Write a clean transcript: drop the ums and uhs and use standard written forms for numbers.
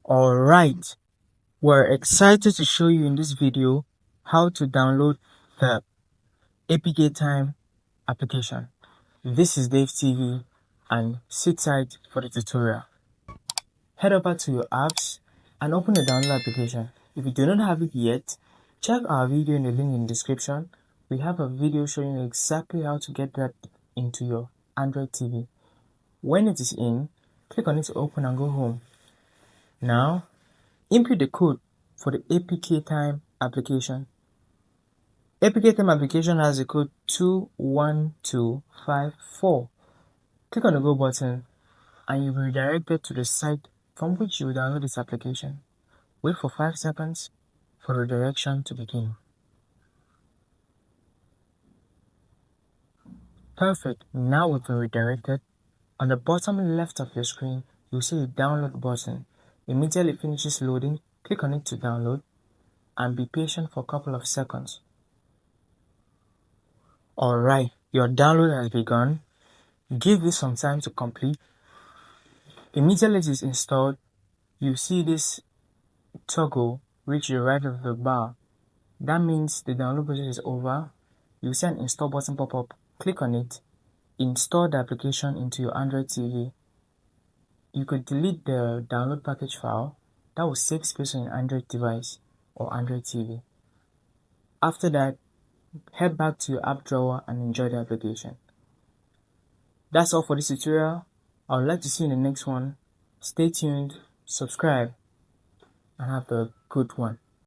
Alright, we're excited to show you in this video how to download the APKTime application. This is DaveTV and sit tight for the tutorial. Head over to your apps and open the download application. If you do not have it yet, check our video in the link in the description. We have a video showing you exactly how to get that into your Android TV. When it is in, click on it to open and go home. Now, input the code for the APKTime application. APKTime application has the code 21254. Click on the go button and you'll be redirected to the site from which you will download this application. Wait for 5 seconds for the redirection to begin. Perfect. Now we've been redirected. On the bottom left of your screen, you'll see the download button. Immediately it finishes loading, click on it to download and be patient for a couple of seconds. Alright, your download has begun. Give this some time to complete. Immediately it is installed, you see this toggle reach the right of the bar. That means the download process is over. You see an install button pop up. Click on it. Install the application into your Android TV. You could delete the download package file. That will save space on your Android device or Android TV. After that, head back to your app drawer and enjoy the application. That's all for this tutorial. I would like to see you in the next one. Stay tuned, subscribe, and have a good one.